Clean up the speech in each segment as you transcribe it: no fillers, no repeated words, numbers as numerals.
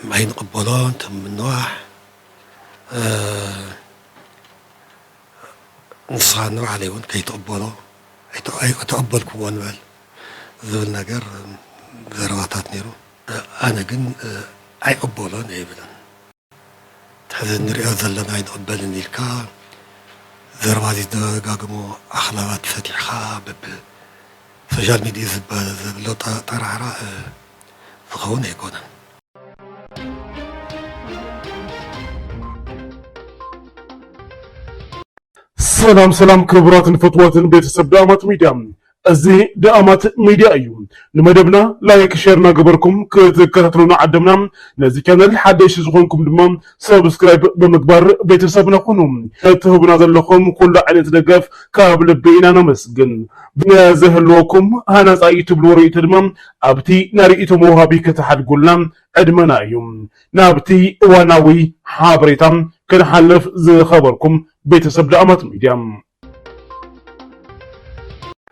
ما ينقبلون تم النواح نصانر عليهم كي يتقبلوا يتقبل كون بال ذو النجار ذرواتات نيرو أنا جن أي قبلون أي بدن هذا نريد ذلنا يتقبل نيركا ذرواتي دقاقمو أخلاقات فتحة فجال ميدي ذبلو طرعرا فخون يكونن سلام كبرات فتوات بيتسب دامات ميديا أزي دامات ميديا أيوم لمدبنا لايك شيرنا قبركم كتكتلونا عدمنا نزي كانال حدش زخونكم دمام سبسكرايب بمقبار بيتسبنا خونم تهبنا ذلكم كل عدد دقف كابل بينا نمسجن بنازه اللوكم هانا سايتو بلوري تدمام أبتي ناريتو موهابي كتحد قلنا عدمنا أيوم نابتي واناوي حابريتام كنحلف زي خبركم بيتسب دامات ميديا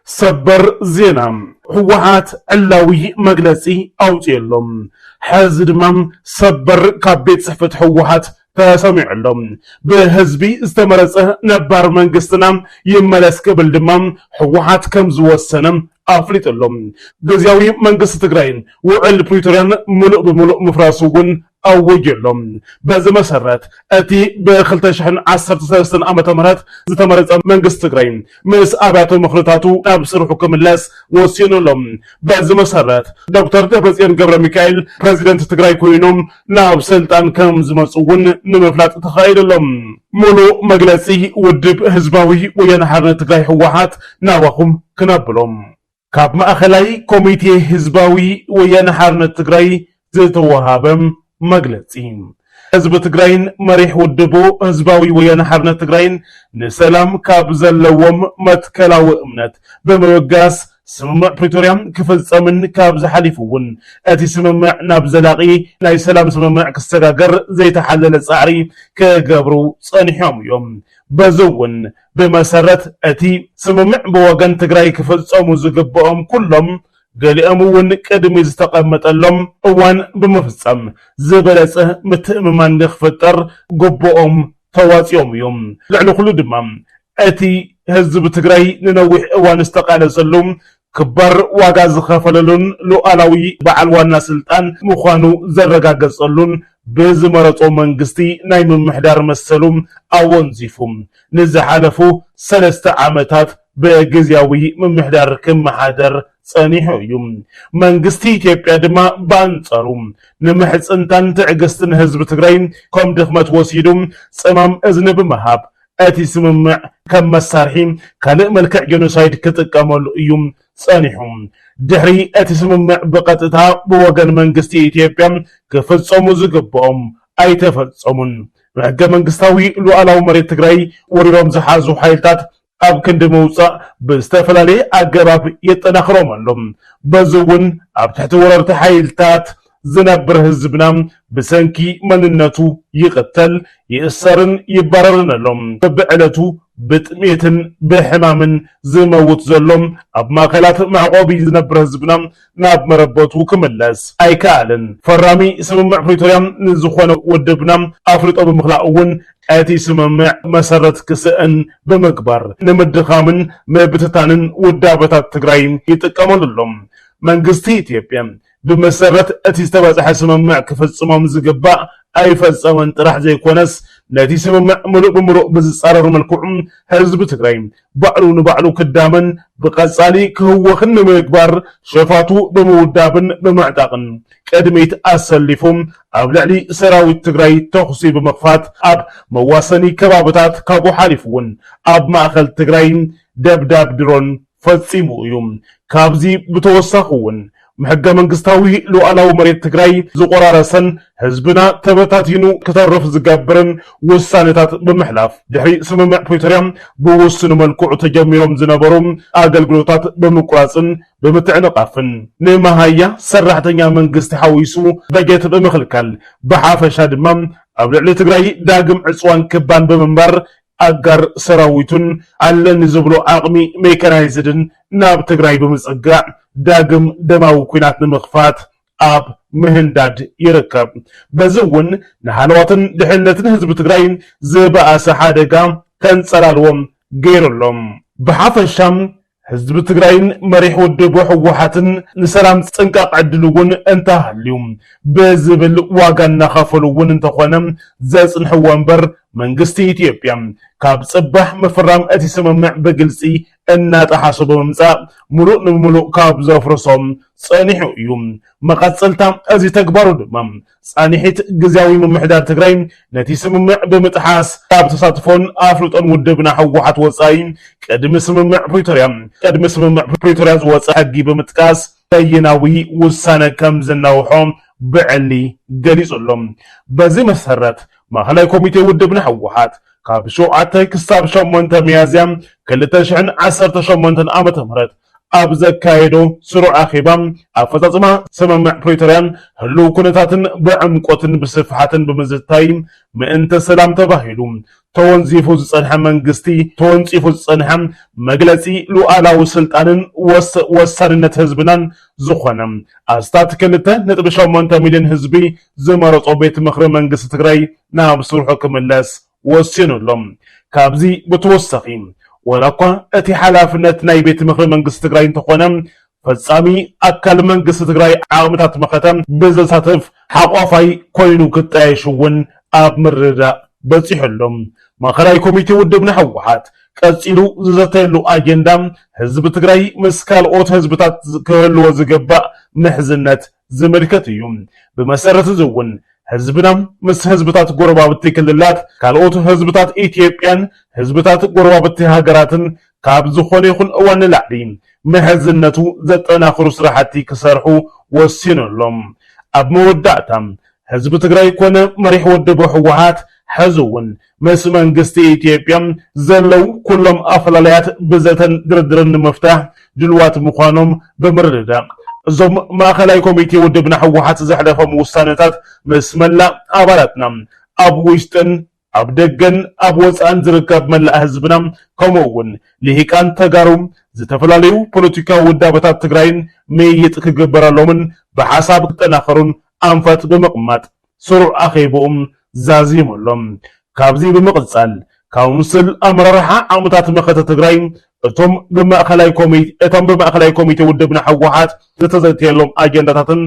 سبر زينا هوات علاوي مجلسي أوتيلهم حازد مام سبر كابيت صحفة هوات تسمع لهم بهزبي استمرت نبار منقستنا يملس قبل دمام هوات كم زوسنا أفلت لهم جزياوي منقست تقرين وعل بريتوريان ملؤ بملؤ مفراسوون أوجلهم بهذا مسرات أتي بخلتشحن 13 عام تمرات زتمرت منقست تقرين مس أبعت المخلطاتو أبصر حكم اللاس وسينو لهم بهذا مسرات دكتور دبرسيان قبر ميكائيل بريزيدنت تقراي كوينوم ناب سلطان كم زمصون نمفلات تخيل لهم ملو مجلسي ودب هزباوي وينحرن تقراي هوحات ناوخم كنابلهم كاب مأخلاي كوميتي هزباوي وينحرن تقراي زتوهابم مجلسين حزب تقراين مريح ودبو هزباوي ويانا حرنا تقراين نسلام كاب زلوم متكلاو امنت بموقاس سممع بريتوريا كفل سمن كاب زحاليفون اتي سممع ناب زلاقي لاي سلام سممع كستقاقر زي تحلل الصعري كقبرو صانحيوم يوم بزون بمسارت اتي سممع بوغان تقراي كفل سمو زقبهم كلهم قال أمون قدم يستقامت اللهم أوان بمفصم زبلسه متأممان نخفتر قبوهم تواسيوم يوم لعنو خلو دمام أتي هزب تقراي ننوح أوان استقال سلوم كبر واغاز خفللون لؤلاوي بعلوانا سلطان مخانو زرقا قصلون بزمرتو منقستي نايم محدار مسلوم أوان زيفوم نزحالفو 3 عامتات بجزياوي من محدار كم محادر صانيحو يوم منقستي إثيوبيا دما بانصروم نمحص انتان تعقستن هزب تقراين كم دخمت وسيدوم صمام أزنب مهاب أتي سممع كم مسارحيم كالئ ملكع جنوسايد كتقامل يوم صانيحوم دحري أتي سممع بقطتها بوغن منقستي إثيوبيا كفتصمو زقبهم أي تفتصمون محقا منقستاوي لؤلاو مريت تقراي وريروم زحازو حيلتات أب كند موصى بستفلالي أقرب يتنخرم لهم بزون أب تحت وررت حيلتات زنبر هزبنا بسنكي مننتو يقتل يأسرن يبررن لهم ببعلتو بتميتن بحمامن زموت زلهم أب ماقلات معقوبي زنبر هزبنا ناب مربوتو كملاس أي كالن فرامي اسم معفريتوريان نزخوان ودبنا أفريطو بمخلاقون أتي سممع مسارت كسئن بمقبر نمدخامن مبتتانن ودابتات تقراين يتقامل لهم منقستي إثيوبيا بمسارت أتي استوازح سممع كفتصمام زقباء أي فتصمن طرح زي كونس ناتي سممع ملؤ بمرؤ بزصارر ملكوعم حزب تقراين بعلو نبعلو كدامن بقصالي كهوخن مقبر شفاتو بمودابن بمعتاقن قدميت أسلفهم أبلعلي سراوي تقراي تخصي بمقفات أب مواسني كبابتات كابو حالفون أب مأخل تقراين دبداب درون فتصيمو يوم كابزي بتوسخون محقا منقستاوي لؤلاو مريت تقراي زقرارسن حزبنا تبتاتينو كترف زقابرن وسانتات بمحلاف دحري سممع بريتوريا بوسنو ملكوع تجميرهم زنبروم آقل قلوطات بمقراسن بمتعنقافن نماهايا سرحتنيا منقست حويسو بجيت بمخلكال بحافشا دمام أبلعلي تقراي داقم عصوان كبان بمنبر أقر سراويتون علن زبلو عقمي ميكانايزدن ناب تقراي بمسقع داقم دماو كوينات نمخفات ኣብ ምህንዳድ ይርከብ በዝውን ንሃለዋትን ድሕነትን ህዝቢ ትግራይ ዝበኣሰ ሓደጋ ከንጸላልዎም ገይሮሎም ብሓፈሻም ህዝቢ ትግራይን መሪሕ ውድብ ህወሓትን ንሰላም ጽንቃቅ ዕድልውን እንተሃልዩ በዝብል ዋጋ እናኸፈሉውን እንተኾነ ዘጽንሕዎ እምበር መንግስቲ ኢትዮጵያ ካብ ጽባሕ መፍራም እቲ ስምምዕ በግልጺ እናጣሓሱ ብምምጻእ ሙሉእ ንሙሉእ ካብ ዘፍርሶም ጸኒሑ እዩ መቐጸልታ እዚ ተግባሩ ድማ ጻኒሒት ግዝያዊ ምምሕዳር ትግራይ ነቲ ስምምዕ ብምጥሓስ ካብ ተሳትፎን ኣፍልጦን ውድብና ህወሓት ወጻኢ ቅድሚ ስምምዕ ፕሪቶርያ ዝወፀ ሕጊ ብምጥቃስ በይናዊ ውሳነ ከም ዝናውሖ ብዕሊ ገሊጹሎም በዚ መሰረት ማእኸላይ ኮሚቴ ውድብና ህወሓት ካብ 7 ክሳብ 8 ሚያዝያ 2018 ዓመተ ምህረት ኣብ ዘካየዶ ስሩዕ ኣኼባ ኣፈጻጽማ ስምምዕ ፕሪቶርያን ህልው ኩነታትን ብዕምቆትን ብስፍሓትን ብምዝታይ ምእንተ ሰላም ተባሂሉ ተወንፂፉ ዝጸንሐ መንግስቲ ተወንፂፉ ዝጸንሐ መግለጺ ሉዓላዊ ስልጣንን ወሳንነት ህዝብናን ዝኾነ ኣስታት 2.8 ሚልዮን ህዝቢ ዝመረጾ ቤት ምኽሪ መንግስቲ ትግራይ ናብ ስርሑ ክምለስ ወሲኑሎም ካብዚ ብተወሳኺ ወላኳ እቲ ሓላፍነት ናይ ቤት ምኽሪ መንግስቲ ትግራይ እንተኾነ ፈጻሚ ኣካል መንግስቲ ትግራይ ዓቕምታት መኸተም ብዘሳትፍ ሓቋፋይ ኮይኑ ክጣየሽውን ኣብ ምርዳእ በፂሑሎም ማእኸላይ ኮሚቴ ውድብና ህወሓት ቀፂሉ ዝዘተየሉ ኣጀንዳ ህዝቢ ትግራይ ምስ ካልኦት ህዝብታት ክህልዎ ዝግባእ ምሕዝነት ዝምልከት እዩ ብመሰረት እውን ህዝብና ምስ ህዝብታት ጎረባብቲ ክልላት ካልኦት ህዝብታት ኢትዮጵያን ህዝብታት ጎረባብቲ ሃገራትን ካብ ዝኾነ ይኹን እዋን ንላዕሊ ምሕዝነቱ ዘጠናኽሩ ስራሕቲ ክሰርሑ ወሲኑሎም ኣብ መወዳእታ ህዝቢ ትግራይ ኮነ መሪሕ ውድብ ህወሓት ሕዝውን ምስ መንግስቲ ኢትዮጵያ ዘለው ኩሎም ኣፈላልያት ብዘተን ድርድርን ንምፍታሕ ድልዋት ምዃኖም ብምርድዳእ እዞም ማእኸላይ ኮሚቴ ውድብና ህወሓት ዘሕለፎም ውሳነታት ምስ መላእ ኣባላትና ኣብ ውሽጥን ኣብ ደገን ኣብ ወፃእን ዝርከብ መላእ ህዝብና ከምኡውን ልሂቃን ተጋሩ ዝተፈላለዩ ፖለቲካዊ ውዳበታት ትግራይን ምይይጥ ክግበረሎምን ብሓሳብ ክጠናኸሩን ኣንፈት ብምቕማጥ ስሩዕ ኣኼቦኦም ዛዚሞሎም ካብዚ ብምቕጻል ካውንስል ኣመራርሓ ዓቕምታት መኸተ ትግራይ እቶም ብማእኸላይ ኮሚቴ ውድብና ህወሓት ዝተዘተየሎም ኣጀንዳታትን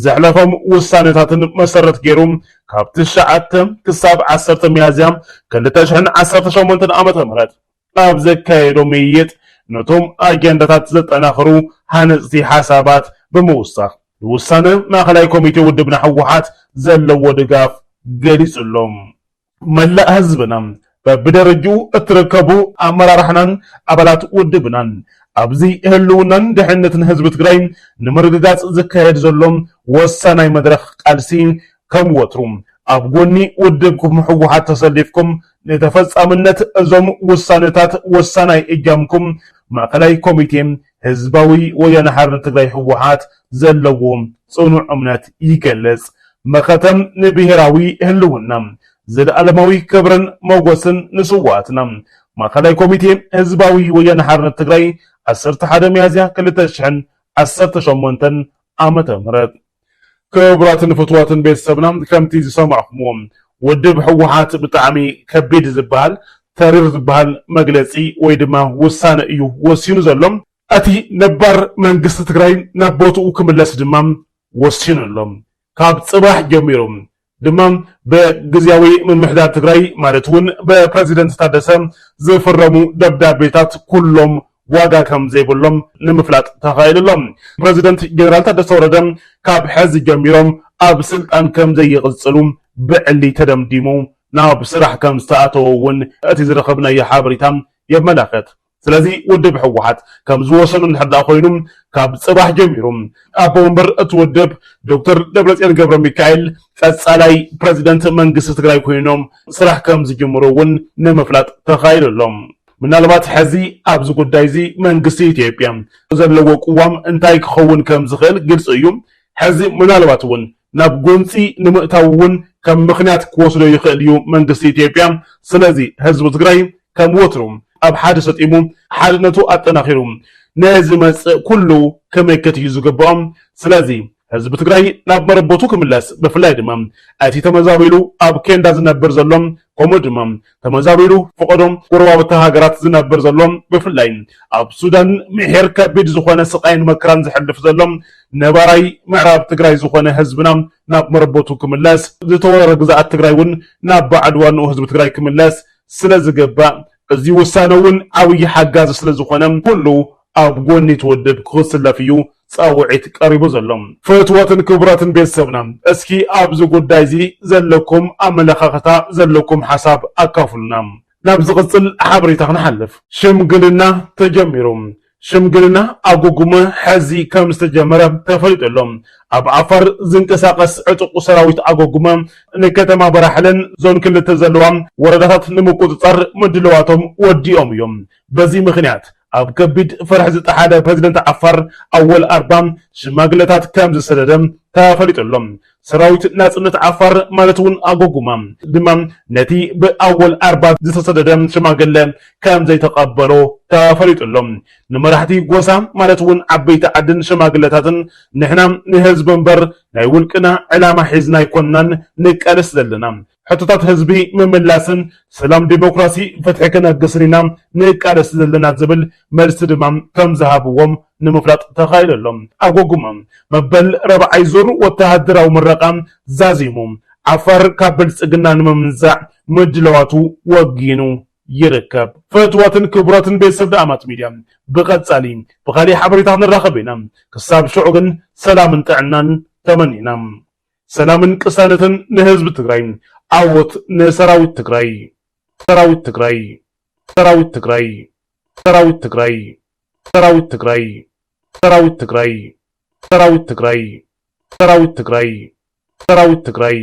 ዘሕለፎም ውሳነታትን መሰረት ገይሩ ካብ 9 ክሳብ 10 ሚያዝያ 2018 ዓመተ ምህረት ኣብ ዘካየዶ ምይይጥ ነቶም ኣጀንዳታት ዘጠናኽሩ ሃነፅቲ ሓሳባት ብምውሳኽ ውሳነ ማእኸላይ ኮሚቴ ውድብና ህወሓት ዘለዎ ድጋፍ ገሊጹሎም መላእ ህዝብና በብደረጃው እትረከቡ ኣመራርሓናን ኣባላት ውድብናን ኣብዚ ህልውናን ድሕነትን ህዝቢ ትግራይ ንምርግጋጽ ዝካየድ ዘሎም ወሳናይ መድረኽ ቃልሲ ከም ወትሩ ኣብ ጎኒ ውድብኩም ህወሓት ተሰሊፍኩም ንተፈጻምነት እዞም ውሳነታት ወሳናይ እጃምኩም ማእኸላይ ኮሚቴ ህዝባዊ ወያነ ሓርነት ትግራይ ህወሓት ዘለዎ ጽኑዕ እምነት ይገልጽ መኸተም ንብሔራዊ ህልውና ዘለዓለማዊ ክብርን መጎስን ንስዋዕትና ማእኸላይ ኮሚቴ ህዝባዊ ወያነ ሓርነት ትግራይ 11 ሚያዝያ 2018 ዓመተ ምህረት ክቡራትን ፍትዋትን ቤተሰብና ከምቲ ዝሰማዕኹም ውድብ ህወሓት ብጣዕሚ ከቢድ ዝበሃል ተሪር ዝበሃል መግለጺ ወይ ድማ ውሳነ እዩ ወሲኑ ዘሎም እቲ ነባር መንግስቲ ትግራይ ናብ ቦትኡ ክምለስ ድማ ወሲኑሎም ካብ ጽባሕ ጀሚሮም ድማ በግዚያዊ ምምሕዳር ትግራይ ማለት እውን በፕሬዚደንት ታደሰ ዝፈረሙ ደብዳቤታት ኩሎም ዋጋ ከም ዘይብሎም ንምፍላጥ ተኻይልሎም ፕሬዚደንት ጀነራል ታደሰ ወረደ ካብ ሕዚ ጀሚሮም ኣብ ስልጣን ከም ዘይቕጽሉ ብዕሊ ተደምዲሙ ናብ ስራሕ ከም ዝተኣተውን እቲ ዝረኸብናዮ ሓበሬታ የመላኽት ስለዚ ውድብ ህወሓት ከም ዝወሰኑ ንሕዳ ኮይኑ ካብ ጽባሕ ጀሚሩ ኣብ ወንበር እቲ ውድብ ዶክተር ደብረጽዮን ገብረ ሚካኤል ቀጻላይ ፕሬዚደንት መንግስቲ ትግራይ ኮይኖም ስራሕ ከም ዝጅምሩውን ንምፍላጥ ተኻይልሎም ምናልባት ሕዚ ኣብዚ ጉዳይ እዚ መንግስቲ ኢትዮጵያ ዘለዎ ቅዋም እንታይ ክኸውን ከም ዝኽእል ግልጽ እዩ ሕዚ ምናልባት እውን ናብ ጎንፂ ንምእታውን ከም ምኽንያት ክወስዶ ይኽእል እዩ መንግስቲ ኢትዮጵያ ስለዚ ህዝቢ ትግራይ ከም ወትሩ ኣብ ሓደ ሰጢሙ ሓድነቱ ኣጠናኺሩ ነዚ መጽእ ኩሉ ከመይከት እዩ ዝግብኦም ስለዚ ህዝቢ ትግራይ ናብ መረበቱ ክምለስ ብፍላይ ድማ እቲ ተመዛቢሉ ኣብ ኬንዳ ዝነብር ዘሎም ከምኡ ድማ ተመዛቢሉ ፍቀዶም ጎረባብቲ ሃገራት ዝነብር ዘሎም ብፍላይ ኣብ ሱዳን ምሕር ከቢድ ዝኾነ ስቃይን መከራን ዝሕልፍ ዘሎም ነባራይ ምዕራብ ትግራይ ዝኾነ ህዝብና ናብ መረበቱ ክምለስ ዝተወረረ ግዛኣት ትግራይ እውን ናብ ባዕሉ ዋንኡ ህዝቢ ትግራይ ክምለስ ስለ ዝግባእ እዚ ውሳነ እውን ዓብይ ሓጋዚ ስለ ዝኾነ ኩሉ ኣብ ጎኒ ትወድብ ክስለፍ እዩ ፃውዒት ቀሪቡ ዘሎ ፍትወትን ክብረትን ቤተሰብና እስኪ ኣብዚ ጉዳይ እዚ ዘለኩም ኣመለኻኽታ ዘለኩም ሓሳብ ኣካፍሉና ናብ ዝቕፅል ሓበሬታ ክንሓልፍ ሽምግልና ተጀሚሩ ሽምግልና ኣጎጉመ ሕዚ ከም ዝተጀመረ ተፈሊጡሎም ኣብ ዓፋር ዝንቀሳቀስ ዕጡቕ ሰራዊት ኣጎጉመ ንከተማ በራሕለን ዞን 2 ዘለዋ ወረዳታት ንምቁፅፃር ምድለዋቶም ወዲኦም እዮም በዚ ምክንያት ኣብ ከቢድ ፍርሕ ዝጠሓደ ፕሬዝደንት ዓፋር ኣወል ኣርባ ሽማግለታት ከም ዝሰደደ ተፈሊጡሎም ሰራዊት ናጽነት ዓፋር ማለት እውን ኣጎጉማ ድማ ነቲ ብኣወል ኣርባ ዝተሰደደ ሽማግለ ከም ዘይተቀበሎ ተፈሊጡሎም ንመራሕቲ ጎሳ ማለት እውን ዓበይቲ ዓድን ሽማግለታትን ንሕና ንህዝቢ እምበር ናይ ውልቅና ዕላማ ሒዝና ይኮንናን ንቀልስ ዘለና ሕቶታት ህዝቢ ምምላስን ሰላም ዲሞክራሲ ፍትሒ ከነግስና ንቃለስ ዘለና ዝብል መልሲ ድማ ከም ዝሃብዎም ንምፍላጥ ተኻይለሎም ኣጎጉማ መበል ረብዓይ ዙር ወተሃደራዊ ምረቃ ዛዚሙ ዓፋር ካብ ብልጽግና ንምምንዛዕ ምድለዋቱ ወጊኑ ይርከብ ፍትወትን ክብረትን ቤተሰብ ዳኣማት ሚድያ ብቐጻሊ ብኻሊእ ሓበሬታ ንራኸብ ኢና ክሳብ ሽዑ ግን ሰላምን ጥዕናን ተመኒና ሰላምን ቅሳነትን ንህዝቢ ትግራይ ዓወት ንሰራዊት ትግራይ ሰራዊት ትግራይ ሰራዊት ትግራይ ሰራዊት ትግራይ ሰራዊት ትግራይ ሰራዊት ትግራይ ሰራዊት ትግራይ ሰራዊት ትግራይ ሰራዊት ትግራይ